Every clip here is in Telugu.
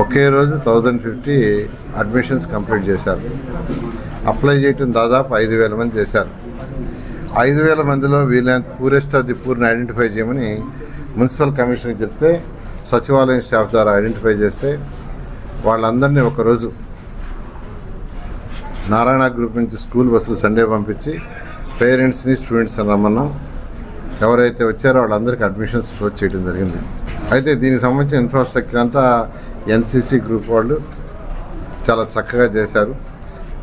ఒకే రోజు 1050 అడ్మిషన్స్ కంప్లీట్ చేశారు. అప్లై చేయటం దాదాపు 5,000 మంది చేశారు. 5,000 మందిలో వీళ్ళని పూరెస్ట్ ఆఫ్ ది పూర్ని ఐడెంటిఫై చేయమని మున్సిపల్ కమిషన్కి చెప్తే సచివాలయం స్టాఫ్ ద్వారా ఐడెంటిఫై చేస్తే వాళ్ళందరినీ ఒకరోజు నారాయణ గ్రూప్ నుంచి స్కూల్ బస్సులు సండే పంపించి పేరెంట్స్ని స్టూడెంట్స్ని రమ్మన్నాం. ఎవరైతే వచ్చారో వాళ్ళందరికీ అడ్మిషన్స్ క్లోజ్ చేయడం జరిగింది. అయితే దీనికి సంబంధించిన ఇన్ఫ్రాస్ట్రక్చర్ అంతా ఎన్సీసీ గ్రూప్ వాళ్ళు చాలా చక్కగా చేశారు.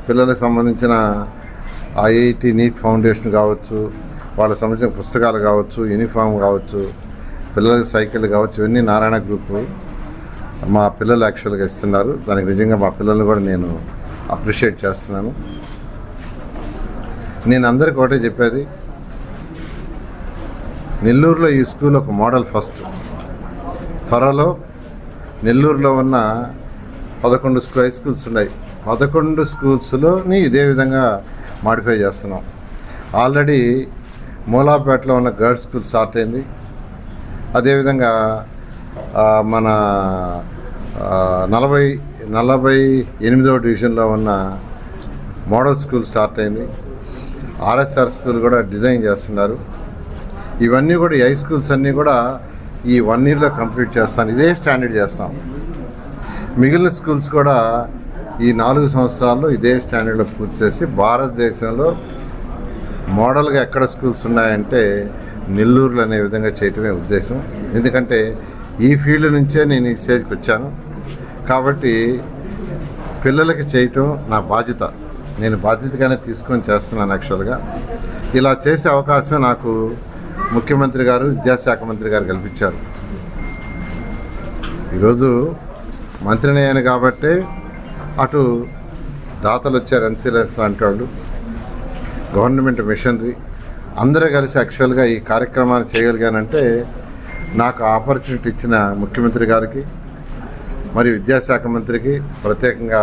పిల్లలకు సంబంధించిన ఐఐటి నీట్ ఫౌండేషన్ కావచ్చు, వాళ్ళకి సంబంధించిన పుస్తకాలు కావచ్చు, యూనిఫామ్ కావచ్చు, పిల్లలకి సైకిల్ కావచ్చు, ఇవన్నీ నారాయణ గ్రూప్ మా పిల్లలు యాక్చువల్గా ఇస్తున్నారు. దానికి నిజంగా మా పిల్లల్ని కూడా నేను అప్రిషియేట్ చేస్తున్నాను. నేను అందరికీ ఒకటే చెప్పేది, నెల్లూరులో ఈ స్కూల్ ఒక మోడల్ ఫస్ట్. త్వరలో నెల్లూరులో ఉన్న 11 హై స్కూల్స్ ఉన్నాయి. 11 స్కూల్స్లోని ఇదే విధంగా మాడిఫై చేస్తున్నాం. ఆల్రెడీ మూలాపేటలో ఉన్న గర్ల్స్ స్కూల్ స్టార్ట్ అయింది. అదేవిధంగా మన 48వ డివిజన్లో ఉన్న మోడల్ స్కూల్ స్టార్ట్ అయింది. ఆర్ఎస్ఆర్ స్కూల్ కూడా డిజైన్ చేస్తున్నారు. ఇవన్నీ కూడా హై స్కూల్స్ అన్నీ కూడా ఈ 1 ఇయర్లో కంప్లీట్ చేస్తాను. ఇదే స్టాండర్డ్ చేస్తాం. మిగిలిన స్కూల్స్ కూడా ఈ 4 సంవత్సరాల్లో ఇదే స్టాండర్డ్లో పూర్తి చేసి భారతదేశంలో మోడల్గా ఎక్కడ స్కూల్స్ ఉన్నాయంటే నెల్లూరులో అనే విధంగా చేయటమే ఉద్దేశం. ఎందుకంటే ఈ ఫీల్డ్ నుంచే నేను ఈ స్టేజ్కి వచ్చాను కాబట్టి పిల్లలకి చేయటం నా బాధ్యత. నేను బాధ్యతగానే తీసుకొని చేస్తున్నాను. యాక్చువల్గా ఇలా చేసే అవకాశం నాకు ముఖ్యమంత్రి గారు, విద్యాశాఖ మంత్రి గారు కల్పించారు. ఈరోజు మంత్రిని అయ్యాను కాబట్టి అటు దాతలు వచ్చారు, ఎన్సీఎల్ఎస్ లాంటి వాళ్ళు, గవర్నమెంట్ మిషనరీ అందరూ కలిసి యాక్చువల్గా ఈ కార్యక్రమాన్ని చేయగలిగానంటే నాకు ఆపర్చునిటీ ఇచ్చిన ముఖ్యమంత్రి గారికి మరియు విద్యాశాఖ మంత్రికి ప్రత్యేకంగా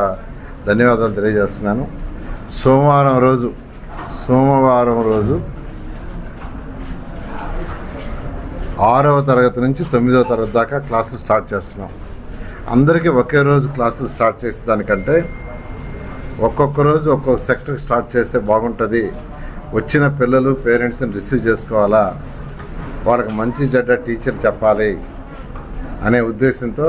ధన్యవాదాలు తెలియజేస్తున్నాను. సోమవారం రోజు 6వ తరగతి నుంచి 9వ తరగతి దాకా క్లాసులు స్టార్ట్ చేస్తున్నాం. అందరికీ ఒకే రోజు క్లాసులు స్టార్ట్ చేసేదానికంటే ఒక్కొక్క రోజు ఒక్కొక్క సెక్టర్ స్టార్ట్ చేస్తే బాగుంటుంది. వచ్చిన పిల్లలు పేరెంట్స్ని రిసీవ్ చేసుకోవాలా, వాళ్ళకి మంచి చెడ్డ టీచర్ చెప్పాలి అనే ఉద్దేశంతో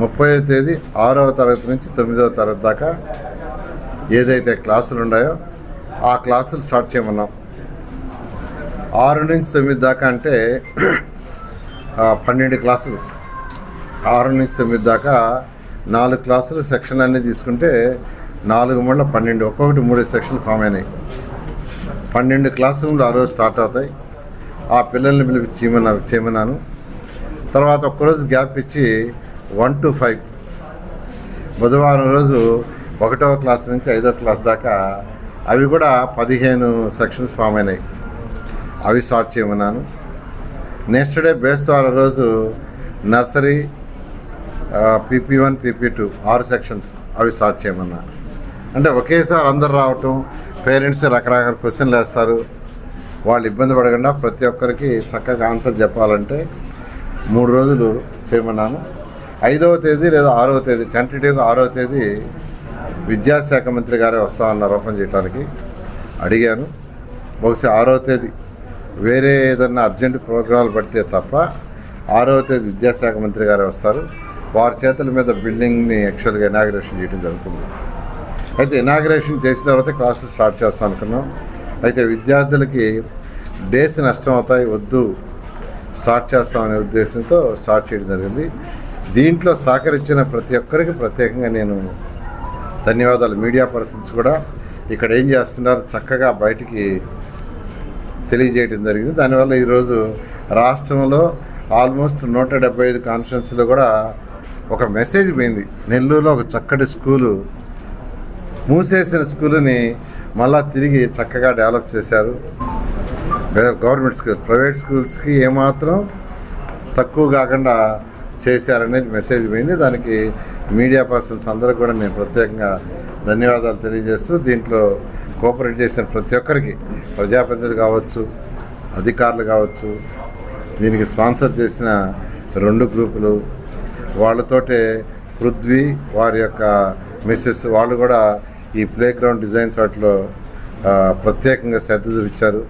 30వ తేదీ 6వ తరగతి నుంచి 9వ తరగతి దాకా ఏదైతే క్లాసులు ఉన్నాయో ఆ క్లాసులు స్టార్ట్ చేయమన్నాం. 6 నుంచి 9 దాకా అంటే 12 క్లాసులు. 6 నుంచి 9 దాకా 4 క్లాసులు సెక్షన్ అన్నీ తీసుకుంటే 4 మళ్ళీ 12, ఒక్కొక్కటి 3 సెక్షన్లు ఫామ్ అయినాయి. 12 క్లాస్ రూమ్లు ఆ రోజు స్టార్ట్ అవుతాయి. ఆ పిల్లల్ని పిలిపించి చేయమన్నాను. తర్వాత ఒక్కరోజు గ్యాప్ ఇచ్చి 1 to 5 బుధవారం రోజు 1వ క్లాస్ నుంచి 5వ క్లాస్ దాకా అవి కూడా 15 సెక్షన్స్ ఫామ్ అయినాయి. అవి స్టార్ట్ చేయమన్నాను. నెక్స్ట్ డే బేస్తవారం రోజు నర్సరీ PP1 PP2 6 సెక్షన్స్ అవి స్టార్ట్ చేయమన్నా. అంటే ఒకేసారి అందరు రావటం, పేరెంట్స్ రకరకాల క్వశ్చన్లు వేస్తారు, వాళ్ళు ఇబ్బంది పడకుండా ప్రతి ఒక్కరికి చక్కగా ఆన్సర్ చెప్పాలంటే 3 రోజులు చేయమన్నాను. 5వ తేదీ లేదా 6వ తేదీ, టెంటేటివ్గా 6వ తేదీ విద్యాశాఖ మంత్రి గారే వస్తామన్నారు ఓపెన్ చేయడానికి. అడిగాను. బహుశా 6వ తేదీ వేరే ఏదన్నా అర్జెంట్ ప్రోగ్రాంలు పడితే తప్ప 6వ తేదీ విద్యాశాఖ మంత్రి గారే వస్తారు. వారి చేతుల మీద బిల్డింగ్ని యాక్చువల్గా ఇనాగ్రేషన్ చేయడం జరుగుతుంది. అయితే ఇనాగ్రేషన్ చేసిన తర్వాత క్లాసులు స్టార్ట్ చేస్తాం అనుకున్నాం. అయితే విద్యార్థులకి డేస్ నష్టం అవుతాయి, వద్దు స్టార్ట్ చేస్తామనే ఉద్దేశంతో స్టార్ట్ చేయడం జరిగింది. దీంట్లో సహకరించిన ప్రతి ఒక్కరికి ప్రత్యేకంగా నేను ధన్యవాదాలు. మీడియా పర్సన్స్ కూడా ఇక్కడ ఏం చేస్తున్నారు చక్కగా బయటికి తెలియజేయడం జరిగింది. దానివల్ల ఈరోజు రాష్ట్రంలో ఆల్మోస్ట్ 175 కాన్స్టిట్యున్సీలో కూడా ఒక మెసేజ్ పోయింది. నెల్లూరులో ఒక చక్కటి స్కూలు, మూసేసిన స్కూలుని మళ్ళా తిరిగి చక్కగా డెవలప్ చేశారు. గవర్నమెంట్ స్కూల్ ప్రైవేట్ స్కూల్స్కి ఏమాత్రం తక్కువ కాకుండా చేశారనేది మెసేజ్ పోయింది. దానికి మీడియా పర్సన్స్ అందరికీ కూడా నేను ప్రత్యేకంగా ధన్యవాదాలు తెలియజేస్తూ దీంట్లో కోఆపరేట్ చేసిన ప్రతి ఒక్కరికి, ప్రజాప్రతినిధులు కావచ్చు, అధికారులు కావచ్చు, దీనికి స్పాన్సర్ చేసిన 2 గ్రూపులు వాళ్ళతోటే పృథ్వీ వారి యొక్క మిస్సెస్ వాళ్ళు కూడా ఈ ప్లే గ్రౌండ్ డిజైన్స్ వాటిలో ప్రత్యేకంగా శ్రద్ధ చూపించారు.